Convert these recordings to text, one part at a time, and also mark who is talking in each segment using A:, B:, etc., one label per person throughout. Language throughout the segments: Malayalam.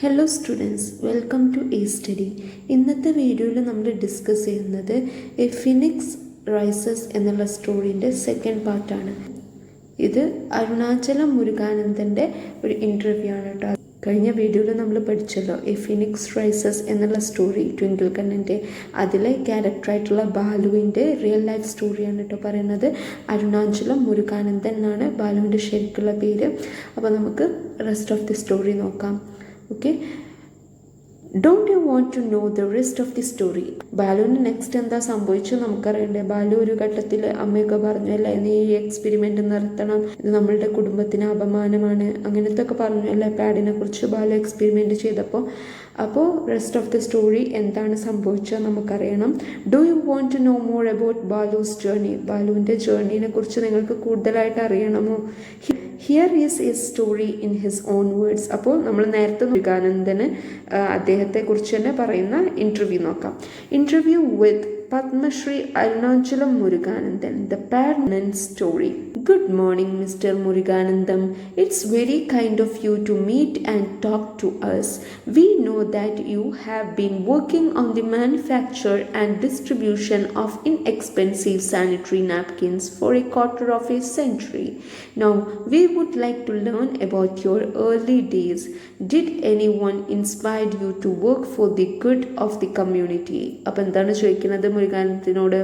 A: Hello students, welcome to a study. ഇന്നത്തെ വീഡിയോയിൽ നമ്മൾ ഡിസ്കസ് ചെയ്യുന്നത് എ ഫിനിക്സ് റൈസസ് എന്നുള്ള സ്റ്റോറീൻ്റെ സെക്കൻഡ് പാർട്ടാണ്. ഇത് അരുണാചലം മുരുകാനന്ദൻ്റെ ഒരു ഇൻ്റർവ്യൂ ആണ് കേട്ടോ. കഴിഞ്ഞ വീഡിയോയിൽ നമ്മൾ പഠിച്ചല്ലോ എ ഫിനിക്സ് റൈസസ് എന്നുള്ള സ്റ്റോറി, ട്വിങ്കിൾ കണ്ണൻ്റെ. അതിലെ ക്യാരക്ടറായിട്ടുള്ള ബാലുവിൻ്റെ റിയൽ ലൈഫ് സ്റ്റോറിയാണ് കേട്ടോ പറയുന്നത്. അരുണാചലം മുരുകാനന്ദൻ എന്നാണ് ബാലുവിൻ്റെ ശരിക്കുള്ള പേര്. അപ്പോൾ നമുക്ക് റെസ്റ്റ് ഓഫ് ദി സ്റ്റോറി നോക്കാം. Okay, don't you want to know the rest of the story? ബാലുവിന് നെക്സ്റ്റ് എന്താ സംഭവിച്ചു നമുക്കറിയണ്ടേ. ബാലു ഒരു ഘട്ടത്തിൽ അമ്മയൊക്കെ പറഞ്ഞു, അല്ലേ, നീ ഈ എക്സ്പെരിമെൻ്റ് നിർത്തണം, ഇത് നമ്മളുടെ കുടുംബത്തിന് അപമാനമാണ്, അങ്ങനത്തെ ഒക്കെ പറഞ്ഞു അല്ലേ പാഡിനെ കുറിച്ച് ബാലു എക്സ്പെരിമെൻ്റ് ചെയ്തപ്പോൾ. അപ്പോൾ റെസ്റ്റ് ഓഫ് ദി സ്റ്റോറി എന്താണ് സംഭവിച്ചത് നമുക്കറിയണം. Do you want to know more about Balu's journey? ബാലുവിൻ്റെ ജേർണീനെ കുറിച്ച് നിങ്ങൾക്ക് കൂടുതലായിട്ട് അറിയണമോ? Here is a story in his own words. അപ്പോൾ നമ്മൾ നേരത്തെ മുരുകാനന്ദന് അദ്ദേഹത്തെക്കുറിച്ച് തന്നെ പറയുന്ന ഇൻ്റർവ്യൂ നോക്കാം. Interview with Padmashri Arunachalam Muruganandhan, the permanent story. Good morning, Mr. Muruganandam. It's very kind of you to meet and talk to us. We know that you have been working on the manufacture and distribution of inexpensive sanitary napkins for a quarter of a century. Now, we would like to learn about your early days. Did anyone inspire you to work for the good of the community? അപ്പോൾ എന്താണ് ചോദിക്കുന്നത് മുരുകാനന്ദനോട്?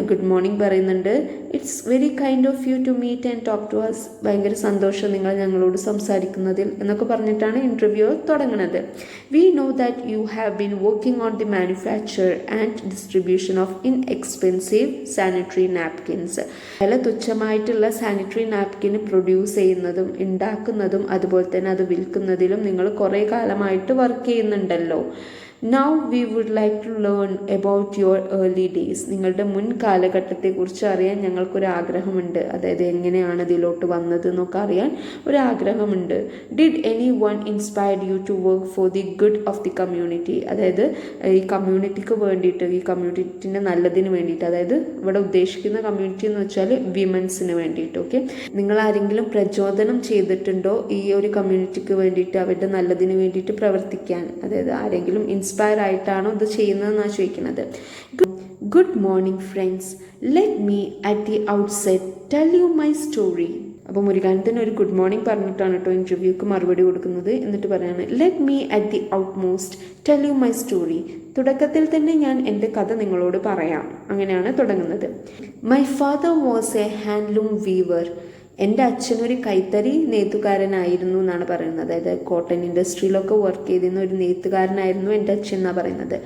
A: ഗുഡ് മോർണിംഗ് പറയുന്നുണ്ട്. It's very kind of you to meet and talk to us. ഭയങ്കര സന്തോഷം നിങ്ങൾ ഞങ്ങളോട് സംസാരിക്കുന്നതിൽ എന്നൊക്കെ പറഞ്ഞിട്ടാണ് ഇൻ്റർവ്യൂ തുടങ്ങുന്നത്. We know that you have been working on the manufacture and distribution of inexpensive sanitary napkins. വില തുച്ഛമായിട്ടുള്ള സാനിറ്ററി നാപ്കിൻ പ്രൊഡ്യൂസ് ചെയ്യുന്നതും ഉണ്ടാക്കുന്നതും അതുപോലെ തന്നെ അത് വിൽക്കുന്നതിലും നിങ്ങൾ കുറേ കാലമായിട്ട് വർക്ക് ചെയ്യുന്നുണ്ടല്ലോ. Now we would like to learn about your early days. നിങ്ങളുടെ മുൻ കാലഘട്ടത്തെക്കുറിച്ച് അറിയാൻ ഞങ്ങൾക്കൊരു ആഗ്രഹമുണ്ട്. അതായത് എങ്ങനെയാണ് ഇതിലോട്ട് വന്നത് എന്നൊക്കെ അറിയാൻ ഒരു ആഗ്രഹമുണ്ട്. Did anyone inspired you to work for the good of the community? അതായത് ഈ കമ്മ്യൂണിറ്റിക്ക് വേണ്ടിയിട്ട്, ഈ കമ്മ്യൂണിറ്റിൻ്റെ നല്ലതിന് വേണ്ടിയിട്ട്, അതായത് ഇവിടെ ഉദ്ദേശിക്കുന്ന കമ്മ്യൂണിറ്റി എന്ന് വെച്ചാൽ വിമൻസിന് വേണ്ടിയിട്ട്. ഓക്കെ, നിങ്ങൾ ആരെങ്കിലും പ്രചോദനം ചെയ്തിട്ടുണ്ടോ ഈ ഒരു കമ്മ്യൂണിറ്റിക്ക് വേണ്ടിയിട്ട്, അവരുടെ നല്ലതിന് വേണ്ടിയിട്ട് പ്രവർത്തിക്കാൻ? അതായത് ആരെങ്കിലും ഇൻസ്പയർ ആയിട്ടാണോ ഇത് ചെയ്യുന്നതെന്നാണ് ചോദിക്കുന്നത്. Good morning friends, let me at the outset tell you my story. അപ്പോൾ മുരുകാനന്ദൻ ഒരു ഗുഡ് മോർണിംഗ് പറഞ്ഞിട്ടാണ് കേട്ടോ ഇൻ്റർവ്യൂക്ക് മറുപടി കൊടുക്കുന്നത്. എന്നിട്ട് പറയാണ്, let me at the out most tell you my story. തുടക്കത്തിൽ തന്നെ ഞാൻ എൻ്റെ കഥ നിങ്ങളോട് പറയാം. അങ്ങനെയാണ് തുടങ്ങുന്നത്. My father was A handloom weaver. എൻ്റെ അച്ഛനൊരു കൈത്തറി നെയ്ത്തുകാരനായിരുന്നു എന്നാണ് പറയുന്നത്. അതായത് കോട്ടൺ ഇൻഡസ്ട്രിയിലൊക്കെ വർക്ക് ചെയ്തിരുന്ന ഒരു നെയ്ത്തുകാരനായിരുന്നു എൻ്റെ അച്ഛൻ എന്നാണ് പറയുന്നത്.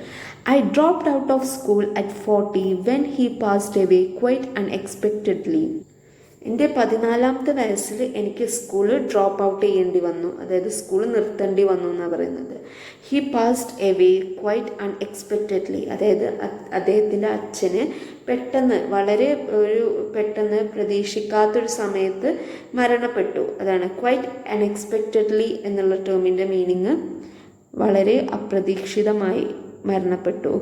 A: I dropped out of school at 40 when he passed away quite unexpectedly. എൻ്റെ 14ാമത്തെ വയസ്സിൽ എനിക്ക് സ്കൂൾ ഡ്രോപ്പ് ഔട്ട് ചെയ്യേണ്ടി വന്നു. അതായത് സ്കൂൾ നിർത്തേണ്ടി വന്നു എന്നാണ് പറയുന്നത്. He passed away quite unexpectedly. അതായത് അദ്ദേഹത്തിൻ്റെ അച്ഛന് പെട്ടെന്ന് പ്രതീക്ഷിക്കാത്തൊരു സമയത്ത് മരണപ്പെട്ടു. അതാണ് ക്വൈറ്റ് അൺഎക്സ്പെക്റ്റഡ്ലി എന്നുള്ള ടേമിൻ്റെ മീനിങ്. വളരെ അപ്രതീക്ഷിതമായി മരണപ്പെട്ടു.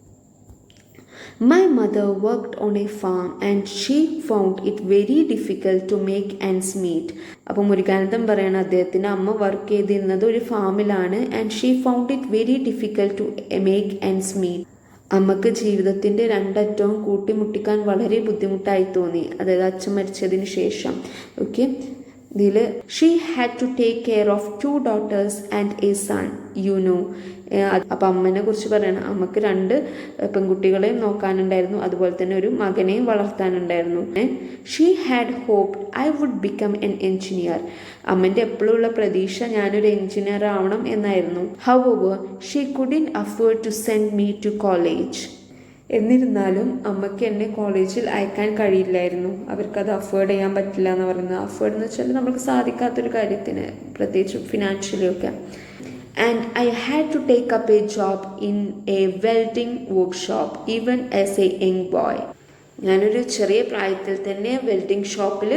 A: My mother worked on a farm and she found it very difficult to make ends meet. അപ്പോൾ മുരുകാനന്ദൻ പറയണം, അദ്ദേഹത്തിൻ്റെ അമ്മ വർക്ക് ചെയ്തിരുന്നത് ഒരു ഫാമിലാണ്. And she found it very difficult to make ends meet. അമ്മക്ക് ജീവിതത്തിൻ്റെ രണ്ടറ്റവും കൂട്ടിമുട്ടിക്കാൻ വളരെ ബുദ്ധിമുട്ടായി തോന്നി. അതായത് അച്ഛൻ മരിച്ചതിന് ശേഷം. ഓക്കെ, ഇതിൽ she had to take care of 2 daughters and a son, you know. അപ്പം അമ്മനെ കുറിച്ച് പറയണം, അമ്മക്ക് 2 പെൺകുട്ടികളെയും നോക്കാനുണ്ടായിരുന്നു, അതുപോലെ തന്നെ ഒരു മകനെയും വളർത്താനുണ്ടായിരുന്നു. She had hoped I would become an engineer. അമ്മൻ്റെ എപ്പോഴുള്ള പ്രതീക്ഷ ഞാനൊരു എൻജിനീയർ ആവണം എന്നായിരുന്നു. However she couldn't afford to send me to college. എന്നിരുന്നാലും അമ്മയ്ക്ക് എന്നെ കോളേജിൽ അയക്കാൻ കഴിയില്ലായിരുന്നു. അവർക്കത് അഫോർഡ് ചെയ്യാൻ പറ്റില്ല എന്ന് പറയുന്നത്. അഫോർഡ് എന്ന് വെച്ചാൽ നമുക്ക് സാധിക്കാത്തൊരു കാര്യത്തിന്, പ്രത്യേകിച്ച് ഫിനാൻഷ്യലി ഒക്കെ. And I had to take up a job in a welding workshop even as a young boy. ഞാനൊരു ചെറിയ പ്രായത്തിൽ തന്നെ വെൽഡിംഗ് ഷോപ്പിൽ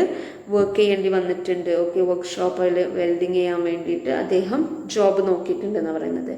A: വർക്ക് ചെയ്യേണ്ടി വന്നിട്ടുണ്ട്. ഓക്കെ, വർക്ക്ഷോപ്പിൽ വെൽഡിങ് ചെയ്യാൻ വേണ്ടിയിട്ട് അദ്ദേഹം ജോബ് നോക്കിയിട്ടുണ്ട് എന്ന് പറയുന്നത്.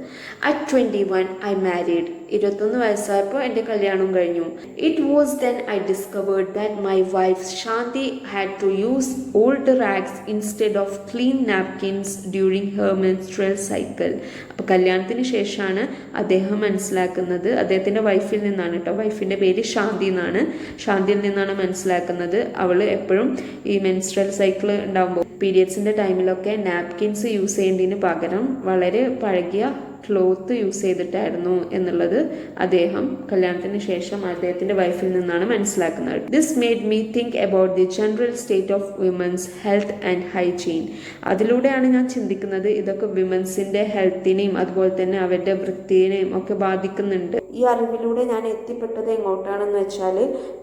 A: At 21 I married. 21 വയസ്സായപ്പോൾ എൻ്റെ കല്യാണം കഴിഞ്ഞു. It was then I discovered that my wife Shanti had to use old rags instead of clean napkins during her menstrual cycle. അപ്പോൾ കല്യാണത്തിന് ശേഷമാണ് അദ്ദേഹം മനസ്സിലാക്കുന്നത്, അദ്ദേഹത്തിൻ്റെ വൈഫിൽ നിന്നാണ് കേട്ടോ, വൈഫിൻ്റെ പേര് ശാന്തി എന്നാണ്, ശാന്തിയിൽ നിന്നാണ് മനസ്സിലാക്കുന്നത് അവൾ എപ്പോഴും ഈ മെൻസ്ട്രൽ സൈക്കിൾ ഉണ്ടാകുമ്പോൾ പീരിയഡ്സിൻ്റെ ടൈമിലൊക്കെ നാപ്കിൻസ് യൂസ് ചെയ്യേണ്ടതിന് പകരം വളരെ പഴകിയ ക്ലോത്ത് യൂസ് ചെയ്തിട്ടായിരുന്നു എന്നുള്ളത് അദ്ദേഹം കല്യാണത്തിന് ശേഷം അദ്ദേഹത്തിൻ്റെ വൈഫിൽ നിന്നാണ് മനസ്സിലാക്കുന്നത്. This made me think about the general state of women's health and hygiene. അതിലൂടെയാണ് ഞാൻ ചിന്തിക്കുന്നത് ഇതൊക്കെ വിമൻസിൻ്റെ ഹെൽത്തിനെയും അതുപോലെ തന്നെ അവരുടെ വൃത്തിയെയും ഒക്കെ ബാധിക്കുന്നുണ്ട്. ഈ അറിവിലൂടെ ഞാൻ എത്തിപ്പെട്ടത് എങ്ങോട്ടാണെന്ന് വെച്ചാൽ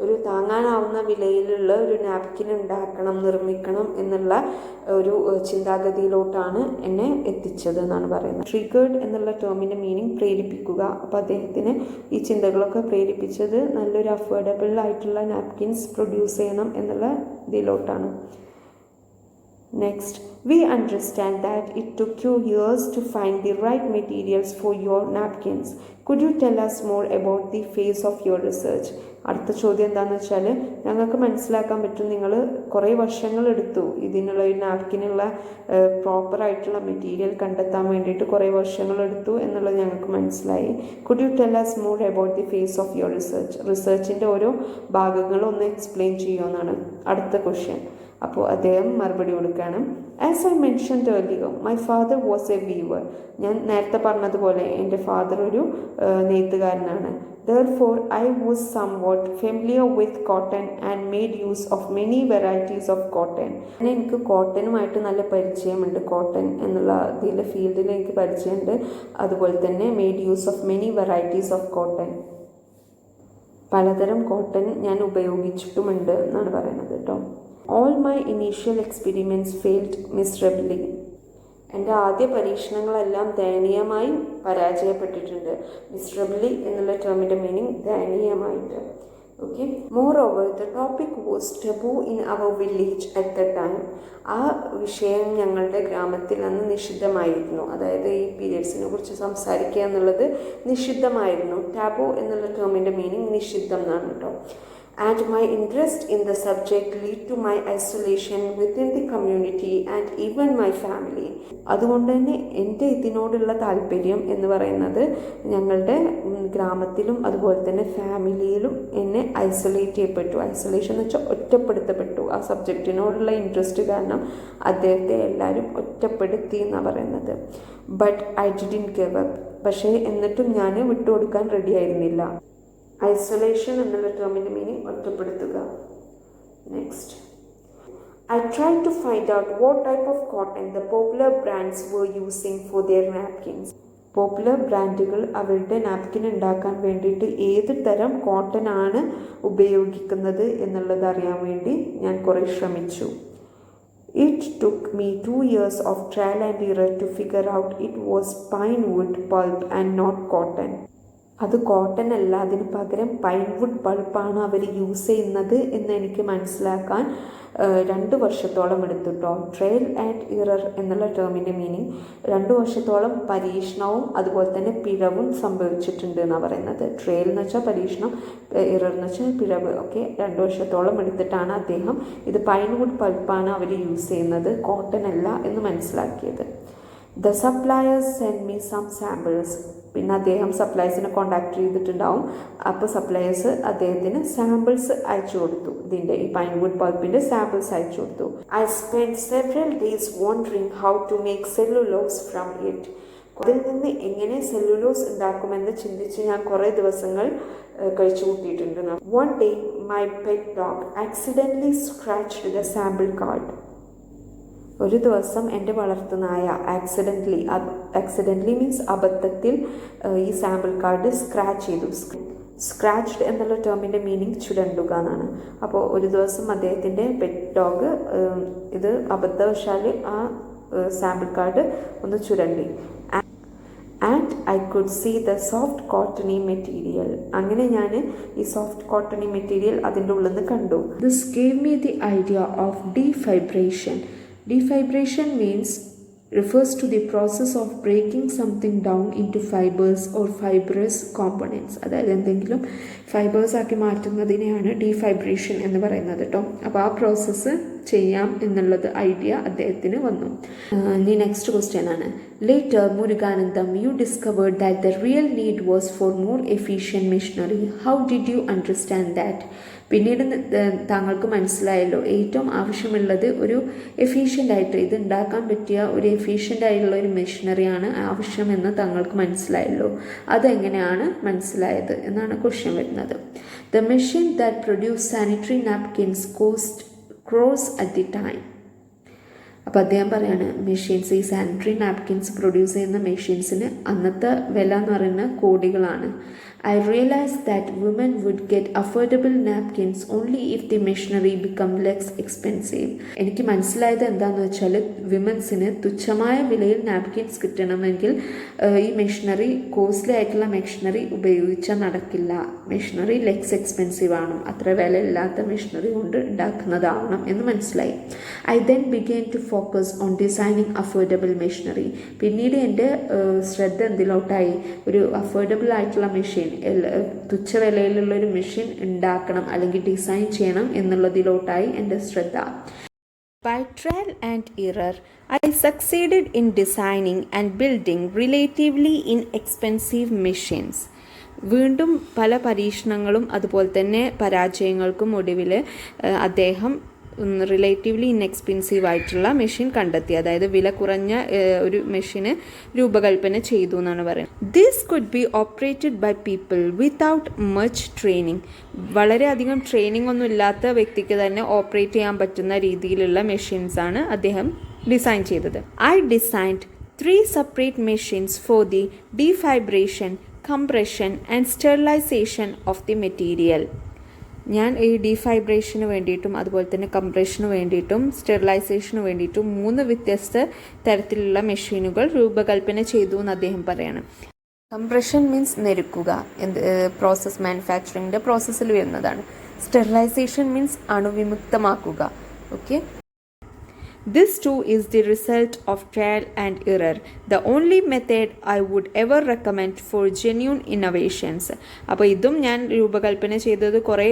A: ഒരു താങ്ങാനാവുന്ന വിലയിലുള്ള ഒരു നാപ്കിൻ ഉണ്ടാക്കണം, നിർമ്മിക്കണം എന്നുള്ള ഒരു ചിന്താഗതിയിലോട്ടാണ് എന്നെ എത്തിച്ചത് എന്നാണ് പറയുന്നത്. ട്രിഗേർഡ് എന്നുള്ള ടേമിൻ്റെ മീനിങ് പ്രേരിപ്പിക്കുക. അപ്പോൾ അദ്ദേഹത്തിന് ഈ ചിന്തകളൊക്കെ പ്രേരിപ്പിച്ചത് നല്ലൊരു അഫോർഡബിൾ ആയിട്ടുള്ള നാപ്കിൻസ് പ്രൊഡ്യൂസ് ചെയ്യണം എന്നുള്ള ഇതിലോട്ടാണ്. Next, we understand that it took you years to find the right materials for your napkins. Could you tell us more about the phase of your research? അടുത്ത ചോദ്യം എന്താണെന്ന് വെച്ചാൽ, ഞങ്ങൾക്ക് മനസ്സിലാക്കാൻ പറ്റും നിങ്ങൾ കുറേ വർഷങ്ങളെടുത്തു ഇതിനുള്ള ഈ നാപ്കിനുള്ള പ്രോപ്പറായിട്ടുള്ള മെറ്റീരിയൽ കണ്ടെത്താൻ വേണ്ടിയിട്ട് കുറേ വർഷങ്ങളെടുത്തു എന്നുള്ളത് ഞങ്ങൾക്ക് മനസ്സിലായി. Could you tell us more about the phase of your research? റിസർച്ചിൻ്റെ ഓരോ ഭാഗങ്ങളും ഒന്ന് എക്സ്പ്ലെയിൻ ചെയ്യുമെന്നാണ് അടുത്ത ക്വസ്റ്റ്യൻ. അപ്പോൾ അദ്ദേഹം മറുപടി കൊടുക്കുകയാണ്. As I mentioned earlier my father was A weaver. ഞാൻ നേരത്തെ പറഞ്ഞതുപോലെ എൻ്റെ ഫാദർ ഒരു നെയ്ത്തുകാരനാണ്. Therefore, I was somewhat familiar with cotton and made use of many varieties of cotton. എനിക്ക് കോട്ടനുമായിട്ട് നല്ല പരിചയമുണ്ട്, കോട്ടൺ എന്നുള്ള ഇതിലെ ഫീൽഡിൽ എനിക്ക് പരിചയമുണ്ട്. അതുപോലെ തന്നെ made use of many varieties of cotton, പലതരം കോട്ടൺ ഞാൻ ഉപയോഗിച്ചിട്ടുമുണ്ട് എന്നാണ് പറയുന്നത് കേട്ടോ. All my initial experiments failed miserably. എൻ്റെ ആദ്യ പരീക്ഷണങ്ങളെല്ലാം ദയനീയമായി പരാജയപ്പെട്ടിട്ടുണ്ട്. മിസറബിളി എന്നുള്ള ടേമിൻ്റെ മീനിങ് ദയനീയമായിട്ട്. Okay, moreover the topic was taboo in our village at the time. ആ വിഷയം ഞങ്ങളുടെ ഗ്രാമത്തിൽ അന്ന് നിഷിദ്ധമായിരുന്നു. അതായത് ഈ പീരിയഡ്സിനെ കുറിച്ച് സംസാരിക്കുക എന്നുള്ളത് നിഷിദ്ധമായിരുന്നു. ടാബു എന്നുള്ള ടേമിൻ്റെ മീനിങ് നിഷിദ്ധം എന്നാണ് കേട്ടോ. And my interest in the subject led to my isolation within the community and even my family. അതുകൊണ്ട് തന്നെ എൻ്റെ ഇതിനോടുള്ള താല്പര്യം എന്ന് പറയുന്നത് ഞങ്ങളുടെ ഗ്രാമത്തിലും അതുപോലെ തന്നെ ഫാമിലിയിലും എന്നെ ഐസൊലേറ്റ് ചെയ്യപ്പെട്ടു. ഐസൊലേഷൻ എന്ന് വെച്ചാൽ ഒറ്റപ്പെടുത്തപ്പെട്ടു. ആ സബ്ജക്റ്റിനോടുള്ള ഇൻട്രസ്റ്റ് കാരണം അദ്ദേഹത്തെ എല്ലാവരും ഒറ്റപ്പെടുത്തി എന്നാണ് പറയുന്നത്. But I didn't give up. പക്ഷേ എന്നിട്ടും ഞാൻ വിട്ടുകൊടുക്കാൻ റെഡി ആയിരുന്നില്ല. ഐസൊലേഷൻ എന്നുള്ള ടേമിൻ്റെ മീനിങ് ഒറ്റപ്പെടുത്തുക. Next, I tried to find out what type of cotton the popular brands were using for their napkins. Popular ബ്രാൻഡുകൾ അവരുടെ നാപ്കിൻ ഉണ്ടാക്കാൻ വേണ്ടിയിട്ട് ഏത് തരം കോട്ടൺ ആണ് ഉപയോഗിക്കുന്നത് എന്നുള്ളത് അറിയാൻ വേണ്ടി ഞാൻ കുറേ ശ്രമിച്ചു. It took me 2 years of trial and error to figure out it was pine wood pulp and not cotton. അത് കോട്ടൺ അല്ല, അതിന് പകരം പൈൻവുഡ് പൾപ്പാണ് അവർ യൂസ് ചെയ്യുന്നത് എന്ന് എനിക്ക് മനസ്സിലാക്കാൻ 2 വർഷത്തോളം എടുത്തു കേട്ടോ. ട്രയൽ ആൻഡ് ഇറർ എന്നുള്ള ടേമിൻ്റെ മീനിങ് 2 വർഷത്തോളം പരീക്ഷണവും അതുപോലെ തന്നെ പിഴവും സംഭവിച്ചിട്ടുണ്ട് എന്നാണ് പറയുന്നത്. ട്രയൽ എന്ന് വെച്ചാൽ പരീക്ഷണം, ഇറർ എന്ന് വെച്ചാൽ പിഴവ്. ഓക്കെ, 2 വർഷത്തോളം എടുത്തിട്ടാണ് അദ്ദേഹം ഇത് പൈൻവുഡ് പൾപ്പാണ് അവർ യൂസ് ചെയ്യുന്നത്, കോട്ടൺ അല്ല എന്ന് മനസ്സിലാക്കിയത്. The suppliers sent me some samples. പിന്നെ അദ്ദേഹം സപ്ലൈസിനെ കോണ്ടാക്ട് ചെയ്തിട്ടുണ്ടാവും. അപ്പോൾ സപ്ലയേഴ്സ് അദ്ദേഹത്തിന് സാമ്പിൾസ് അയച്ചു കൊടുത്തു. ഇതിൻ്റെ ഈ പൈൻവുഡ് പൾപ്പിൻ്റെ സാമ്പിൾസ് അയച്ചു കൊടുത്തു. I spent several days wondering how to make cellulose from it. അതിൽ നിന്ന് എങ്ങനെ സെല്ലുലോസ് ഉണ്ടാക്കുമെന്ന് ചിന്തിച്ച് ഞാൻ കുറേ ദിവസങ്ങൾ കഴിച്ചു കൂട്ടിയിട്ടുണ്ട്. One day my pet dog accidentally scratched the sample card. ഒരു ദിവസം എൻ്റെ വളർത്തുനായ ആക്സിഡൻ്റലി മീൻസ് അബദ്ധത്തിൽ ഈ സാമ്പിൾ കാർഡ് സ്ക്രാച്ച് ചെയ്തു. സ്ക്രാച്ച്ഡ് എന്നുള്ള ടേമിൻ്റെ മീനിങ് ചുരണ്ടുക എന്നാണ്. അപ്പോൾ ഒരു ദിവസം അദ്ദേഹത്തിൻ്റെ പെറ്റ് ഡോഗ് ഇത് അബദ്ധവശാൽ ആ സാമ്പിൾ കാർഡ് ഒന്ന് ചുരണ്ടി. And I could see the soft cottony material. അങ്ങനെ ഞാൻ ഈ സോഫ്റ്റ് കോട്ടണി മെറ്റീരിയൽ അതിൻ്റെ ഉള്ളിൽ നിന്ന് കണ്ടു. This gave me the idea of defibration. Defibration refers to the process of breaking something down into fibers or fibrous components. അതായത് എന്തെങ്കിലും ഫൈബേഴ്സ് ആക്കി മാറ്റുന്നതിനെയാണ് ഡീഫൈബ്രേഷൻ എന്ന് പറയുന്നത് കേട്ടോ. അപ്പോൾ ആ പ്രോസസ്സ് ചെയ്യാം എന്നുള്ളത് ഐഡിയ അദ്ദേഹത്തിന് വന്നു. ഇനി നെക്സ്റ്റ് ക്വസ്റ്റ്യൻ ആണ്. Later Muruganantham, you discovered that the real need was for more efficient machinery. How did you understand that? പിന്നീട് താങ്കൾക്ക് മനസ്സിലായല്ലോ ഏറ്റവും ആവശ്യമുള്ളത് ഒരു എഫിഷ്യൻ്റായിട്ട് ഇത് ഉണ്ടാക്കാൻ പറ്റിയ ഒരു എഫിഷ്യൻ്റ് ആയിട്ടുള്ള ഒരു മെഷീനറിയാണ് ആവശ്യമെന്ന് താങ്കൾക്ക് മനസ്സിലായല്ലോ. അതെങ്ങനെയാണ് മനസ്സിലായത് എന്നാണ് ക്വസ്റ്റ്യൻ വരുന്നത്. The machine that produce sanitary napkins cross at the time. അപ്പോൾ അദ്ദേഹം പറയാണ് മെഷീൻസ്, ഈ സാനിറ്ററി നാപ്കിൻസ് പ്രൊഡ്യൂസ് ചെയ്യുന്ന മെഷീൻസിന് അന്നത്തെ വില എന്ന് പറയുന്നത് കോടികളാണ്. I realized that women would get affordable napkins only if the machinery become less expensive. എനിക്ക് മനസ്സിലായത് എന്താണെന്ന് വെച്ചാൽ വിമൻസിന് തുച്ഛമായ വിലയിൽ നാപ്കിൻസ് കിട്ടണമെങ്കിൽ ഈ മെഷീനറി കോസ്റ്റ്ലി ആയിട്ടുള്ള മെഷീനറി ഉപയോഗിച്ചാൽ നടക്കില്ല. മെഷീനറി ലെസ് എക്സ്പെൻസീവ് ആണ്, അത്ര വില ഇല്ലാത്ത മെഷീനറി കൊണ്ട് ഉണ്ടാക്കുന്നതാവണം എന്ന് മനസ്സിലായി. I then began to focus on designing affordable machinery. പിന്നീട് എൻ്റെ ശ്രദ്ധ എന്തിലോട്ടായി? ഒരു അഫോർഡബിൾ ആയിട്ടുള്ള മെഷീൻ, തുച്ഛ വിലയിലുള്ളൊരു മെഷീൻ ഉണ്ടാക്കണം അല്ലെങ്കിൽ ഡിസൈൻ ചെയ്യണം എന്നുള്ളതിലോട്ടായി എൻ്റെ ശ്രദ്ധ. By trial and error, I succeeded in designing and building relatively inexpensive machines. വീണ്ടും പല പരീക്ഷണങ്ങളും അതുപോലെ തന്നെ പരാജയങ്ങൾക്കും ഒടുവിൽ അദ്ദേഹം റിലേറ്റീവ്ലി ഇൻഎക്സ്പെൻസീവ് ആയിട്ടുള്ള മെഷീൻ കണ്ടെത്തി. അതായത് വില കുറഞ്ഞ ഒരു മെഷീന് രൂപകൽപ്പന ചെയ്തു എന്നാണ് പറയുന്നത്. This could be operated by people without much training. വളരെയധികം ട്രെയിനിങ് ഒന്നും ഇല്ലാത്ത വ്യക്തിക്ക് തന്നെ ഓപ്പറേറ്റ് ചെയ്യാൻ പറ്റുന്ന രീതിയിലുള്ള മെഷീൻസാണ് അദ്ദേഹം ഡിസൈൻ ചെയ്തത്. I designed 3 separate machines for the defibration, compression and sterilization of the material. ഞാൻ ഈ ഡീഫൈബ്രേഷന് വേണ്ടിയിട്ടും അതുപോലെ തന്നെ കംപ്രഷന് വേണ്ടിയിട്ടും സ്റ്റെറിലൈസേഷന് വേണ്ടിയിട്ടും 3 വ്യത്യസ്ത തരത്തിലുള്ള മെഷീനുകൾ രൂപകൽപ്പന ചെയ്തു എന്ന് അദ്ദേഹം പറയാണ്. കംപ്രഷൻ മീൻസ് നെരുക്കുക, പ്രോസസ് മാനുഫാക്ചറിങ്ങിൻ്റെ പ്രോസസ്സിൽ വരുന്നതാണ്. സ്റ്റെറിലൈസേഷൻ മീൻസ് അണുവിമുക്തമാക്കുക. Okay, this too is the result of trial and error, the only method I would ever recommend for genuine innovations. അപ്പോൾ ഇതും ഞാൻ രൂപകൽപ്പന ചെയ്തത് കുറേ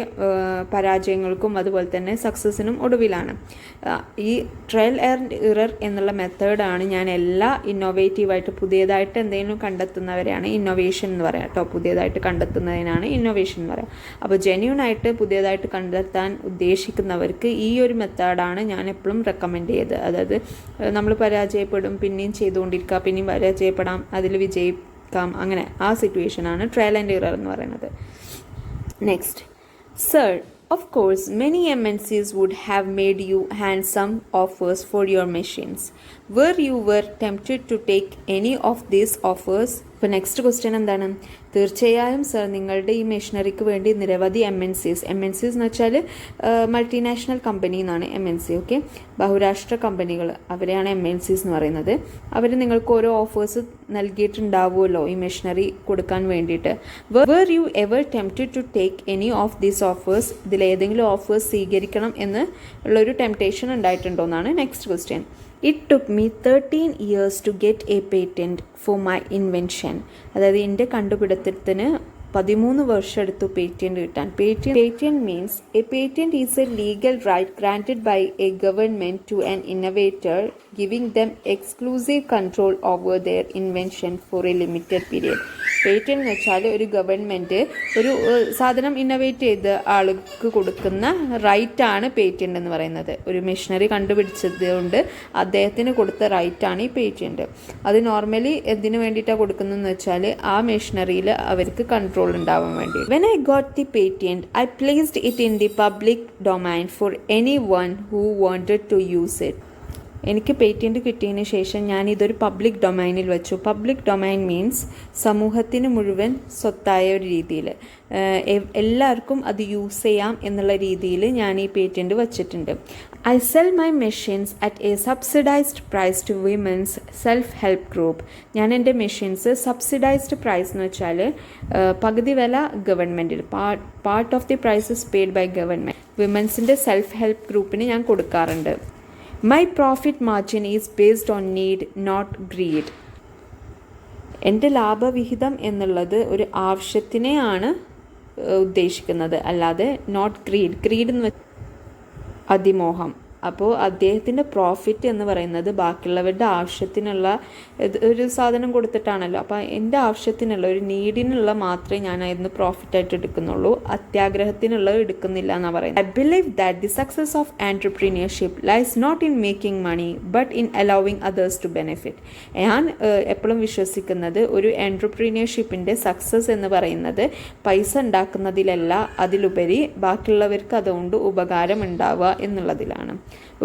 A: പരാജയങ്ങൾക്കും അതുപോലെ തന്നെ സക്സസിനും ഒടുവിലാണ്. ഈ ട്രയൽ ആൻഡ് എറർ എന്നുള്ള മെത്തേഡാണ് ഞാൻ എല്ലാ ഇന്നോവേറ്റീവായിട്ട് പുതിയതായിട്ട് എന്തെങ്കിലും കണ്ടെത്തുന്നവരെയാണ് ഇന്നോവേഷൻ എന്ന് പറയാം കേട്ടോ. പുതിയതായിട്ട് കണ്ടെത്തുന്നതിനാണ് ഇന്നോവേഷൻ എന്ന് പറയാം. അപ്പോൾ ജെന്യൂൺ ആയിട്ട് പുതിയതായിട്ട് കണ്ടെത്താൻ ഉദ്ദേശിക്കുന്നവർക്ക് ഈ ഒരു മെത്തേഡാണ് ഞാൻ എപ്പോഴും റെക്കമെൻഡ് ചെയ്തത്. അതായത് നമ്മൾ പരാജയപ്പെടും, പിന്നെയും ചെയ്തുകൊണ്ടിരിക്കുക, പിന്നെയും പരാജയപ്പെടാം, അതിൽ വിജയിക്കാം, അങ്ങനെ ആ സിറ്റുവേഷനാണ് ട്രയൽ ആൻഡ് എറർ എന്ന് പറയുന്നത്. Next, sir, of course many MNCs would have made you handsome offers for your machines. Were you tempted to take any of these offers? ഇപ്പോൾ നെക്സ്റ്റ് ക്വസ്റ്റ്യൻ എന്താണ്? തീർച്ചയായും സർ, നിങ്ങളുടെ ഈ മെഷീനറിക്ക് വേണ്ടി നിരവധി MNCs എന്ന് വെച്ചാൽ മൾട്ടിനാഷണൽ കമ്പനി എന്നാണ് MNC. ഓക്കെ, ബഹുരാഷ്ട്ര കമ്പനികൾ, അവരെയാണ് MNCs എന്ന് പറയുന്നത്. അവർ നിങ്ങൾക്ക് ഓരോ ഓഫേഴ്സ് നൽകിയിട്ടുണ്ടാവുമല്ലോ ഈ മെഷീനറി കൊടുക്കാൻ വേണ്ടിയിട്ട്. were you ever tempted to take any of these offers? ഇതിലേതെങ്കിലും ഓഫേഴ്സ് സ്വീകരിക്കണം എന്ന് ഉള്ളൊരു ടെംപ്റ്റേഷൻ ഉണ്ടായിട്ടുണ്ടോ എന്നാണ് next question. It took me 13 years to get a patent for my invention. അതായത് എൻ്റെ കണ്ടുപിടുത്തത്തിന് 13 വർഷം എടുത്തു പേറ്റന്റ് കിട്ടാൻ. Patent means a patent is a legal right granted by a government to an innovator giving them exclusive control over their invention for a limited period. Patent എന്ന് വെച്ചാൽ ഒരു ഗവൺമെൻറ് ഒരു സാധനം ഇന്നോവേറ്റ് ചെയ്ത ആൾക്ക് കൊടുക്കുന്ന റൈറ്റാണ് പേറ്റന്റ് എന്ന് പറയുന്നത്. ഒരു മെഷീനറി കണ്ടുപിടിച്ചത് കൊണ്ട് അദ്ദേഹത്തിന് കൊടുത്ത റൈറ്റാണ് ഈ പേറ്റന്റ്. അത് നോർമലി എന്തിനു വേണ്ടിയിട്ടാണ് കൊടുക്കുന്നതെന്ന് വെച്ചാൽ ആ മെഷീനറിയിൽ അവർക്ക് കൺട്രോൾ ഉണ്ടാവാൻ വേണ്ടി. When I got the patent, I placed it in the public domain for anyone who wanted to use it. എനിക്ക് പേറ്റൻറ്റ് കിട്ടിയതിന് ശേഷം ഞാൻ ഇതൊരു പബ്ലിക് ഡൊമൈനിൽ വെച്ചു. പബ്ലിക് ഡൊമൈൻ മീൻസ് സമൂഹത്തിന് മുഴുവൻ സ്വത്തായ ഒരു രീതിയിൽ എല്ലാവർക്കും അത് യൂസ് ചെയ്യാം എന്നുള്ള രീതിയിൽ ഞാൻ ഈ പേറ്റൻറ്റ് വച്ചിട്ടുണ്ട്.
B: I sell my machines at a subsidized price to women's self-help group. ഞാൻ എൻ്റെ മെഷീൻസ് സബ്സിഡൈസ്ഡ് പ്രൈസ് എന്ന് വെച്ചാൽ പകുതി വില ഗവൺമെൻറ്റിൽ, part of the price is paid by government, വിമൻസിൻ്റെ സെൽഫ് ഹെൽപ്പ് ഗ്രൂപ്പിന് ഞാൻ കൊടുക്കാറുണ്ട്. My profit margin is based on need not greed. എൻ്റെ ലാഭവിഹിതം എന്നുള്ളത് ഒരു ആവശ്യത്തിനെയാണ് ഉദ്ദേശിക്കുന്നത്, അല്ലാതെ നോട്ട് ഗ്രീഡ് എന്ന് അതിമോഹം. അപ്പോൾ അദ്ദേഹത്തിൻ്റെ പ്രോഫിറ്റ് എന്ന് പറയുന്നത് ബാക്കിയുള്ളവരുടെ ആവശ്യത്തിനുള്ള ഒരു സാധനം കൊടുത്തിട്ടാണല്ലോ. അപ്പോൾ എൻ്റെ ആവശ്യത്തിനുള്ള ഒരു നീഡിനുള്ള മാത്രമേ ഞാൻ അതിന് പ്രോഫിറ്റായിട്ട് എടുക്കുന്നുള്ളൂ, അത്യാഗ്രഹത്തിനുള്ളത് എടുക്കുന്നില്ല എന്നാണ് പറയുന്നത്. I believe that the success of entrepreneurship lies not in making money but in allowing others to benefit. ഞാൻ എപ്പോഴും വിശ്വസിക്കുന്നത് ഒരു ആൻറ്റർപ്രീനിയർഷിപ്പിൻ്റെ സക്സസ് എന്ന് പറയുന്നത് പൈസ ഉണ്ടാക്കുന്നതിലല്ല, അതിലുപരി ബാക്കിയുള്ളവർക്ക് അതുകൊണ്ട് ഉപകാരം ഉണ്ടാവുക എന്നുള്ളതിലാണ്.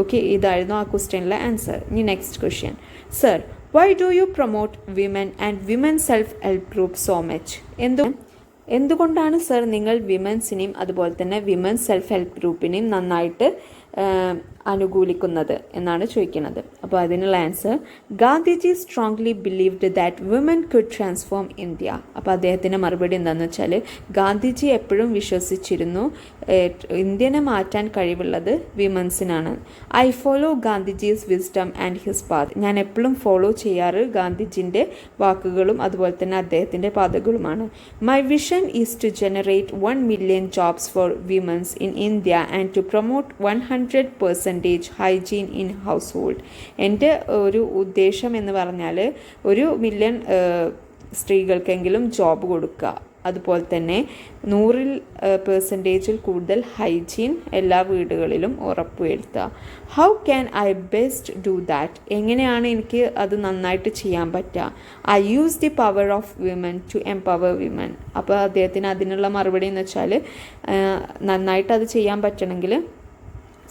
B: ഓക്കെ, ഇതായിരുന്നു ആ ക്വസ്റ്റ്യനിലെ ആൻസർ. ഇനി next question. Sir, why do you promote women and women self help group so much? എന്തുകൊണ്ടാണ് സർ നിങ്ങൾ വിമൻസിനെയും അതുപോലെ തന്നെ വിമൻ സെൽഫ് ഹെൽപ്പ് ഗ്രൂപ്പിനെയും നന്നായിട്ട് അനുകൂലിക്കുന്നത് എന്നാണ് ചോദിക്കുന്നത്. അപ്പോൾ അതിനുള്ള answer, Gandhiji strongly believed that women could transform India. അപ്പോൾ അദ്ദേഹത്തിൻ്റെ മറുപടി എന്താണെന്ന് വെച്ചാൽ, ഗാന്ധിജി എപ്പോഴും വിശ്വസിച്ചിരുന്നു ഇന്ത്യനെ മാറ്റാൻ കഴിവുള്ളത് വിമൻസിനാണ്. I follow Gandhiji's wisdom and his path. ഞാൻ എപ്പോഴും ഫോളോ ചെയ്യാറ് ഗാന്ധിജിൻ്റെ വാക്കുകളും അതുപോലെ തന്നെ അദ്ദേഹത്തിൻ്റെ പാതകളുമാണ്. My vision is to generate 1 million jobs for women's in India and to promote 100% hygiene in household. എൻ്റെ ഒരു ഉദ്ദേശം എന്ന് പറഞ്ഞാൽ 1 million സ്ത്രീകൾക്കെങ്കിലും ജോബ് കൊടുക്കുക, അതുപോലെ തന്നെ 100% കൂടുതൽ ഹൈജീൻ എല്ലാ വീടുകളിലും ഉറപ്പുവരുത്തുക. How can I best do that? എങ്ങനെയാണ് എനിക്ക് അത് നന്നായിട്ട് ചെയ്യാൻ പറ്റുക? I use the power of women to empower women. അപ്പോൾ അദ്ദേഹത്തിന് അതിനുള്ള മറുപടി എന്ന് വെച്ചാൽ, നന്നായിട്ട് അത് ചെയ്യാൻ പറ്റണമെങ്കിൽ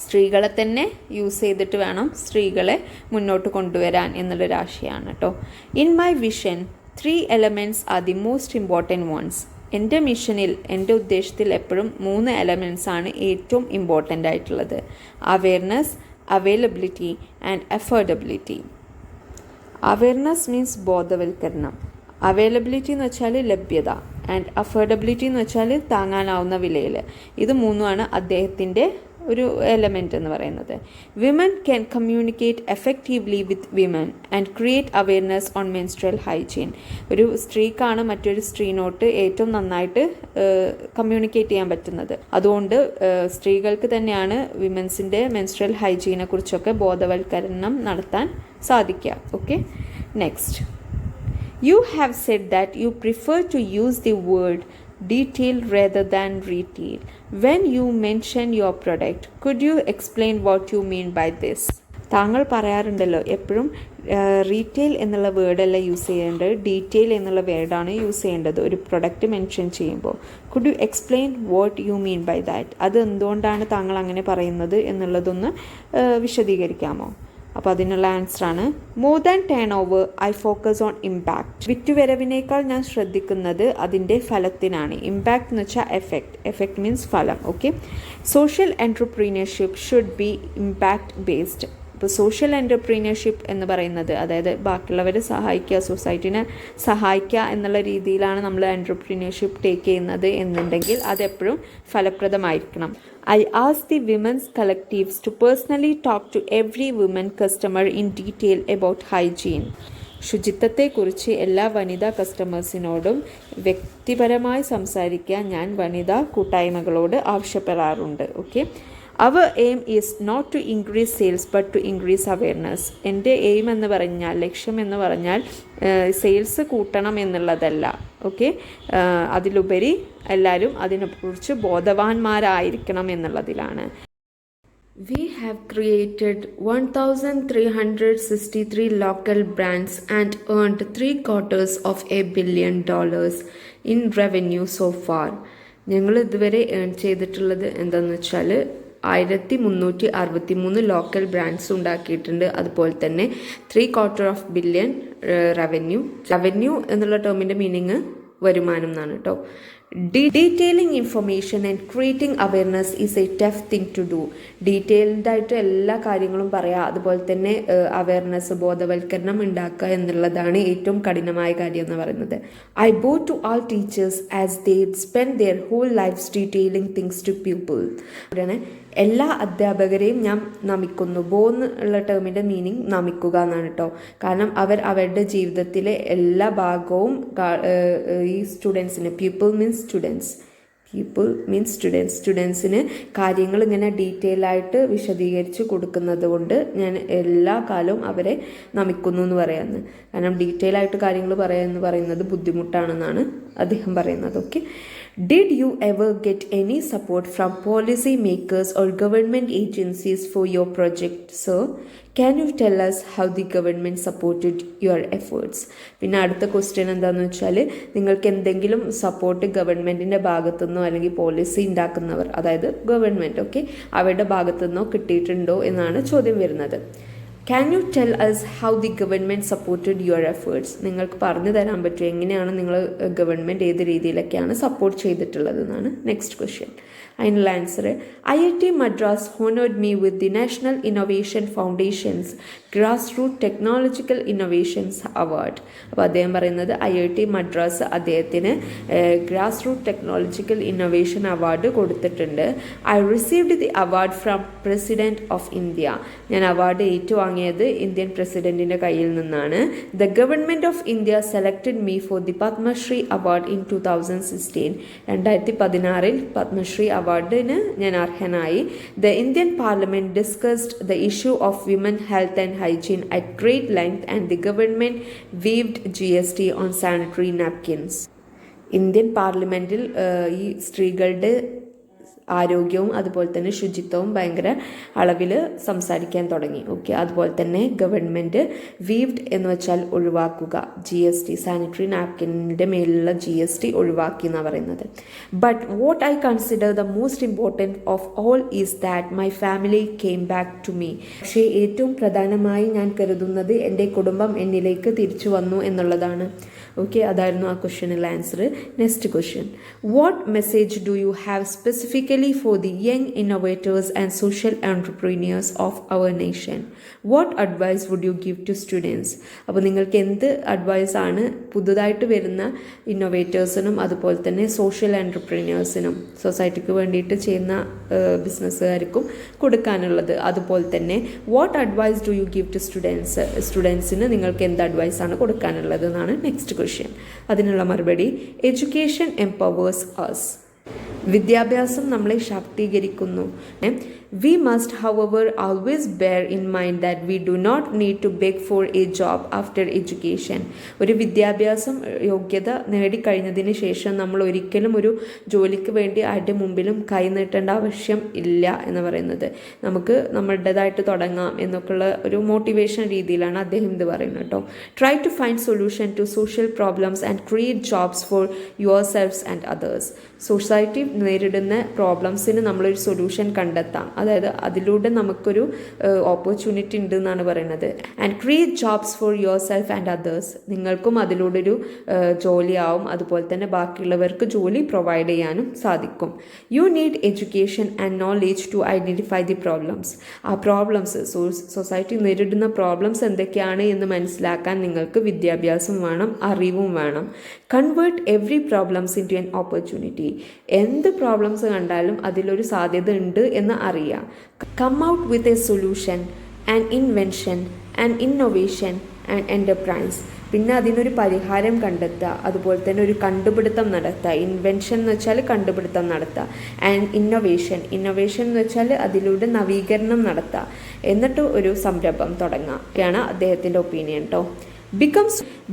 B: സ്ത്രീകളെ തന്നെ യൂസ് ചെയ്തിട്ട് വേണം സ്ത്രീകളെ മുന്നോട്ട് കൊണ്ടുവരാൻ എന്നുള്ളൊരു ആശയമാണ് കേട്ടോ. In my vision 3 elements are the most important ones. എൻ്റെ മിഷനിൽ, എൻ്റെ ഉദ്ദേശത്തിൽ എപ്പോഴും 3 elements ആണ് ഏറ്റവും ഇമ്പോർട്ടൻ്റ് ആയിട്ടുള്ളത്. Awareness, availability and affordability. Awareness means ബോധവൽക്കരണം, അവൈലബിലിറ്റി എന്ന് വെച്ചാൽ ലഭ്യത, ആൻഡ് അഫോർഡബിലിറ്റി എന്ന് വെച്ചാൽ താങ്ങാനാവുന്ന വിലയിൽ. ഇത് 3 അദ്ദേഹത്തിൻ്റെ ഒരു എലമെൻ്റ് എന്ന് പറയുന്നത്. Women can communicate effectively with women and create awareness on menstrual hygiene. ഒരു സ്ത്രീക്കാണ് മറ്റൊരു സ്ത്രീനോട്ട് ഏറ്റവും നന്നായിട്ട് കമ്മ്യൂണിക്കേറ്റ് ചെയ്യാൻ പറ്റുന്നത്. അതുകൊണ്ട് സ്ത്രീകൾക്ക് തന്നെയാണ് വിമൻസിൻ്റെ മെൻസ്ട്രൽ ഹൈജീനെ കുറിച്ചൊക്കെ ബോധവൽക്കരണം നടത്താൻ സാധിക്കുക. Okay, next. You have said that you prefer to use the word detail rather than retail when you mention your product. Could you explain what you mean by this? താങ്കൾ പറയാറുണ്ടല്ലോ എപ്പോഴും റീറ്റെയിൽ എന്നുള്ള വേർഡല്ല യൂസ് ചെയ്യേണ്ടത്, ഡീറ്റെയിൽ എന്നുള്ള വേർഡാണ് യൂസ് ചെയ്യേണ്ടത് ഒരു പ്രൊഡക്റ്റ് മെൻഷൻ ചെയ്യുമ്പോൾ. Could you explain what you mean by that? അത് എന്തുകൊണ്ടാണ് താങ്കൾ അങ്ങനെ പറയുന്നത് എന്നുള്ളതൊന്ന് വിശദീകരിക്കാമോ? അപ്പോൾ അതിനുള്ള ആൻസറാണ്, more than turnover I focus on impact. വിറ്റുവരവിനേക്കാൾ ഞാൻ ശ്രദ്ധിക്കുന്നത് അതിൻ്റെ ഫലത്തിനാണ്. ഇമ്പാക്റ്റ് എന്ന് വെച്ചാൽ എഫക്റ്റ് മീൻസ് ഫലം. Okay, social entrepreneurship should be impact based. ഇപ്പോൾ സോഷ്യൽ എൻട്രപ്രീനിയർഷിപ്പ് എന്ന് പറയുന്നത്, അതായത് ബാക്കിയുള്ളവരെ സഹായിക്കുക, സൊസൈറ്റിനെ സഹായിക്കുക എന്നുള്ള രീതിയിലാണ് നമ്മൾ എൻട്രപ്രീനിയർഷിപ്പ് ടേക്ക് ചെയ്യുന്നത് എന്നുണ്ടെങ്കിൽ അതെപ്പോഴും ഫലപ്രദമായിരിക്കണം. I asked the women's collectives to personally talk to every woman customer in detail about hygiene. ശുചിത്വത്തെക്കുറിച്ച് എല്ലാ വനിതാ കസ്റ്റമേഴ്സിനോടും വ്യക്തിപരമായി സംസാരിക്കാൻ ഞാൻ വനിതാ കൂട്ടായ്മകളോട് ആവശ്യപ്പെടാറുണ്ട്. Okay, our aim is not to increase sales but to increase awareness. എൻ്റെ എയിം എന്ന് പറഞ്ഞാൽ, ലക്ഷ്യം എന്ന് പറഞ്ഞാൽ സെയിൽസ് കൂട്ടണം എന്നുള്ളതല്ല. ഓക്കെ, അതിലുപരി എല്ലാവരും അതിനെക്കുറിച്ച് ബോധവാന്മാരായിരിക്കണം എന്നുള്ളതിലാണ്. We have created 1,363 local brands and earned $750 million in revenue so far. ഞങ്ങൾ ഇതുവരെ ഏൺ ചെയ്തിട്ടുള്ളത് എന്താണെന്ന് വെച്ചാൽ 1363 ലോക്കൽ ബ്രാൻഡ്സ് ഉണ്ടാക്കിയിട്ടുണ്ട്. അതുപോലെ തന്നെ $750 million റവന്യൂ എന്നുള്ള ടേമിൻ്റെ മീനിങ് വരുമാനം എന്നാണ് കേട്ടോ. Detailing information and creating awareness is a tough thing to do. Detailed ആയിട്ട് എല്ലാ കാര്യങ്ങളും പറയുക, അതുപോലെ തന്നെ അവയർനെസ് ബോധവൽക്കരണം ഉണ്ടാക്കുക എന്നുള്ളതാണ് ഏറ്റവും കഠിനമായ കാര്യം എന്ന് പറയുന്നത്. I bow to all teachers as they spend their whole lives detailing things to people. എല്ലാ അധ്യാപകരെയും ഞാൻ നമിക്കുന്നു. ബോ എന്നുള്ള ടേമിൻ്റെ മീനിങ് നമിക്കുക എന്നാണ് കേട്ടോ. കാരണം അവർ അവരുടെ ജീവിതത്തിലെ എല്ലാ ഭാഗവും ഈ സ്റ്റുഡൻസിന്, പീപ്പിൾ മീൻസ് സ്റ്റുഡൻസിന് കാര്യങ്ങൾ ഇങ്ങനെ ഡീറ്റെയിൽ ആയിട്ട് വിശദീകരിച്ച് കൊടുക്കുന്നത് കൊണ്ട് ഞാൻ എല്ലാ കാലവും അവരെ നമിക്കുന്നു എന്ന് പറയാമെന്ന്. കാരണം ഡീറ്റെയിൽ ആയിട്ട് കാര്യങ്ങൾ പറയാമെന്ന് പറയുന്നത് ബുദ്ധിമുട്ടാണെന്നാണ് അദ്ദേഹം പറയുന്നത്. Okay, Did you ever get any support from policy makers or government agencies for your project, sir? Can you tell us how the government supported your efforts? പിന്നെ അടുത്ത ക്വസ്റ്റ്യൻ എന്താണെന്ന് വെച്ചാൽ, നിങ്ങൾക്ക് എന്തെങ്കിലും സപ്പോർട്ട് ഗവൺമെൻറ്റിൻ്റെ ഭാഗത്തുനിന്നോ അല്ലെങ്കിൽ പോളിസി ഉണ്ടാക്കുന്നവർ, അതായത് ഗവൺമെൻറ്, ഓക്കെ, അവരുടെ ഭാഗത്തുനിന്നോ കിട്ടിയിട്ടുണ്ടോ എന്നാണ് ചോദ്യം വരുന്നത്. Can you tell us how the government supported your efforts? നിങ്ങൾക്ക് പറഞ്ഞു തരാൻ പറ്റുമോ എങ്ങനെയാണ് നിങ്ങൾ ഗവൺമെൻറ് ഏത് രീതിയിലൊക്കെയാണ് സപ്പോർട്ട് ചെയ്തിട്ടുള്ളത് എന്നാണ് നെക്സ്റ്റ് ക്വസ്റ്റ്യൻ. അതിനുള്ള answer, IIT Madras honored me with the National Innovation Foundation's Grassroots Technological Innovations Award. അപ്പോൾ അദ്ദേഹം പറയുന്നത് IIT മദ്രാസ് അദ്ദേഹത്തിന് ഗ്രാസ് ടെക്നോളജിക്കൽ ഇന്നൊവേഷൻ അവാർഡ് കൊടുത്തിട്ടുണ്ട്. I received the award from President of India. ഞാൻ അവാർഡ് ഏറ്റുവാങ്ങിയത് ഇന്ത്യൻ പ്രസിഡന്റിൻ്റെ കയ്യിൽ നിന്നാണ്. The Government of India selected me for the Padma Shri Award in 2016. 2016 Padmashri അവാർഡിന് ഞാൻ അർഹനായി. The Indian Parliament discussed the issue of women health and hygiene at great length and the government waived GST on sanitary napkins. Indian പാർലമെൻറ്റിൽ ഈ സ്ത്രീകളുടെ ആരോഗ്യവും അതുപോലെ തന്നെ ശുചിത്വവും ഭയങ്കര അളവിൽ സംസാരിക്കാൻ തുടങ്ങി. ഓക്കെ, അതുപോലെ തന്നെ ഗവൺമെൻറ് വീവ്ഡ് എന്ന് വെച്ചാൽ ഒഴിവാക്കുക, GST സാനിറ്ററി നാപ്കിൻ്റെ മേലുള്ള GST ഒഴിവാക്കി എന്നാണ് പറയുന്നത്. But what I consider the most important of all is that my family came back to me. പക്ഷേ ഏറ്റവും പ്രധാനമായി ഞാൻ കരുതുന്നത് എൻ്റെ കുടുംബം എന്നിലേക്ക് തിരിച്ചു വന്നു എന്നുള്ളതാണ്. ഓക്കെ, അതായിരുന്നു ആ ക്വസ്റ്റ്യനുള്ള answer. Next question, what message do you have specifically for the young innovators and social entrepreneurs of our nation? What advice would you give to students? അപ്പോൾ നിങ്ങൾക്ക് എന്ത് അഡ്വൈസാണ് പുതുതായിട്ട് വരുന്ന ഇന്നോവേറ്റേഴ്സിനും അതുപോലെ തന്നെ സോഷ്യൽ എൻ്റർപ്രീനിയേഴ്സിനും, സൊസൈറ്റിക്ക് വേണ്ടിയിട്ട് ചെയ്യുന്ന ബിസിനസ്സുകാർക്കും കൊടുക്കാനുള്ളത്? അതുപോലെ തന്നെ what advice do you give to സ്റ്റുഡൻസിന് നിങ്ങൾക്ക് എന്ത് അഡ്വൈസാണ് കൊടുക്കാനുള്ളത് എന്നാണ് നെക്സ്റ്റ് ക്വസ്റ്റ്യൻ. അതിനുള്ള മറുപടി, എഡ്യൂക്കേഷൻ എംപവേഴ്സ് അസ്. വിദ്യാഭ്യാസം നമ്മളെ ശാക്തീകരിക്കുന്നു. We must, however, always bear in mind that we do not need to beg for a job after education. ഒരു വിദ്യാഭ്യാസം യോഗ്യത നേടിക്കഴിഞ്ഞതിന് ശേഷം നമ്മൾ ഒരിക്കലും ഒരു ജോലിക്ക് വേണ്ടി ആരുടെ മുമ്പിലും കൈ നീട്ടേണ്ട ആവശ്യം ഇല്ല എന്ന് പറയുന്നത്. നമുക്ക് നമ്മളുടേതായിട്ട് തുടങ്ങാം എന്നൊക്കെയുള്ള ഒരു മോട്ടിവേഷൻ രീതിയിലാണ് അദ്ദേഹം ഇത് പറയുന്നത് കേട്ടോ. Try to find solution to social problems and create jobs for yourselves and others. Society നേരിടുന്ന പ്രോബ്ലംസിന് നമ്മളൊരു സൊല്യൂഷൻ കണ്ടെത്താം, അതായത് അതിലൂടെ നമുക്കൊരു ഓപ്പർച്യൂണിറ്റി ഉണ്ട് എന്നാണ് പറയുന്നത്. And create jobs for your self and others. നിങ്ങൾക്കും അതിലൂടെ ഒരു ജോലിയാവും, അതുപോലെ തന്നെ ബാക്കിയുള്ളവർക്ക് ജോലി പ്രൊവൈഡ് ചെയ്യാനും സാധിക്കും. You need education and knowledge to identify the problems. ആ പ്രോബ്ലംസ്, സൊസൈറ്റി നേരിടുന്ന പ്രോബ്ലംസ് എന്തൊക്കെയാണ് എന്ന് മനസ്സിലാക്കാൻ നിങ്ങൾക്ക് വിദ്യാഭ്യാസം വേണം, അറിവും വേണം. Convert every problems into an opportunity. എന്ത് പ്രോബ്ലംസ് കണ്ടാലും അതിലൊരു സാധ്യത ഉണ്ട് എന്ന് അറിയാം. Come out with a solution, an invention, an innovation and enterprise. പിന്നെ അതിനൊരു പരിഹാരം കണ്ടെത്തുക, അതുപോലെ തന്നെ ഒരു കണ്ടുപിടുത്തം നടത്തുക. ഇൻവെൻഷൻ എന്ന് വെച്ചാൽ കണ്ടുപിടുത്തം നടത്തുക. ആൻഡ് ഇന്നൊവേഷൻ എന്ന് വെച്ചാൽ അതിലൂടെ നവീകരണം നടത്തുക. എന്നിട്ട് ഒരു സംരംഭം തുടങ്ങുക ഒക്കെയാണ് അദ്ദേഹത്തിൻ്റെ ഒപ്പീനിയൻ കേട്ടോ.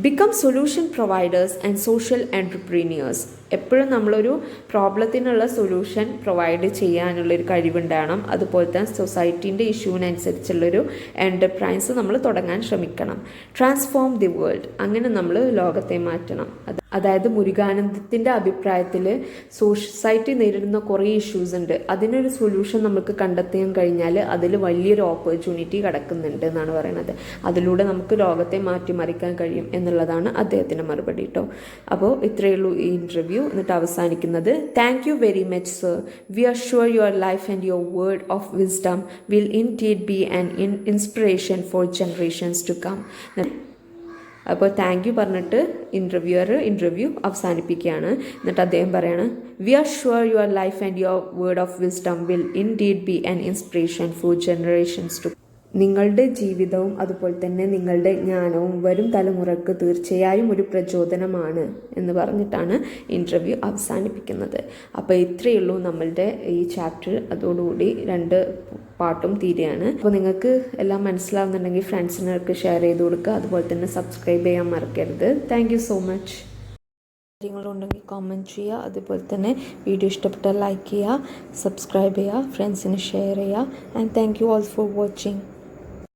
B: Become solution providers and social entrepreneurs. എപ്പോഴും നമ്മളൊരു പ്രോബ്ലത്തിനുള്ള സൊല്യൂഷൻ പ്രൊവൈഡ് ചെയ്യാനുള്ളൊരു കഴിവുണ്ടാകണം. അതുപോലെ തന്നെ സൊസൈറ്റീൻ്റെ ഇഷ്യൂവിനനുസരിച്ചുള്ളൊരു എൻ്റർപ്രൈസ് നമ്മൾ തുടങ്ങാൻ ശ്രമിക്കണം. Transform the world. അങ്ങനെ നമ്മൾ ലോകത്തെ മാറ്റണം. അതായത് മുരുകാനന്ദത്തിൻ്റെ അഭിപ്രായത്തിൽ സൊസൈറ്റി നേരിടുന്ന കുറേ ഇഷ്യൂസ് ഉണ്ട്, അതിനൊരു സൊല്യൂഷൻ നമുക്ക് കണ്ടെത്താൻ കഴിഞ്ഞാൽ അതിൽ വലിയൊരു ഓപ്പർച്യൂണിറ്റി കിടക്കുന്നുണ്ട് എന്നാണ് പറയുന്നത്. അതിലൂടെ നമുക്ക് ലോകത്തെ മാറ്റിമറിക്കാൻ കഴിയും എന്നുള്ളതാണ് അദ്ദേഹത്തിൻ്റെ മറുപടി കേട്ടോ. അപ്പോൾ ഇത്രയേ ഉള്ളൂ ഈ ഇൻ്റർവ്യൂ. ഇൻ്റർവ്യൂ എന്നിട്ട് അവസാനിക്കുന്നത് thank you very much sir, we are sure your life and your word of wisdom will indeed be an inspiration for generations to come. അപ്പോൾ താങ്ക് യു പറഞ്ഞിട്ട് ഇൻ്റർവ്യൂ അവസാനിപ്പിക്കുകയാണ്. എന്നിട്ട് അദ്ദേഹം പറയാണ് we are sure your life and your word of wisdom will indeed be an inspiration for generations to. നിങ്ങളുടെ ജീവിതവും അതുപോലെ തന്നെ നിങ്ങളുടെ ജ്ഞാനവും വരും തലമുറക്ക് തീർച്ചയായും ഒരു പ്രചോദനമാണ് എന്ന് പറഞ്ഞിട്ടാണ് ഇൻ്റർവ്യൂ അവസാനിപ്പിക്കുന്നത്. അപ്പോൾ ഇത്രയേ ഉള്ളൂ നമ്മളുടെ ഈ ചാപ്റ്റർ. അതോടുകൂടി 2 പാർട്ടും തീരുകയാണ്. അപ്പോൾ നിങ്ങൾക്ക് എല്ലാം മനസ്സിലാവുന്നുണ്ടെങ്കിൽ ഫ്രണ്ട്സിനൊക്കെ ഷെയർ ചെയ്ത് കൊടുക്കുക. അതുപോലെ തന്നെ സബ്സ്ക്രൈബ് ചെയ്യാൻ മറക്കരുത്. Thank you so much. കാര്യങ്ങളുണ്ടെങ്കിൽ കോമെൻറ്റ് ചെയ്യുക. അതുപോലെ തന്നെ വീഡിയോ ഇഷ്ടപ്പെട്ടാൽ ലൈക്ക് ചെയ്യുക, സബ്സ്ക്രൈബ് ചെയ്യുക, ഫ്രണ്ട്സിന് ഷെയർ ചെയ്യുക. And thank you all for watching.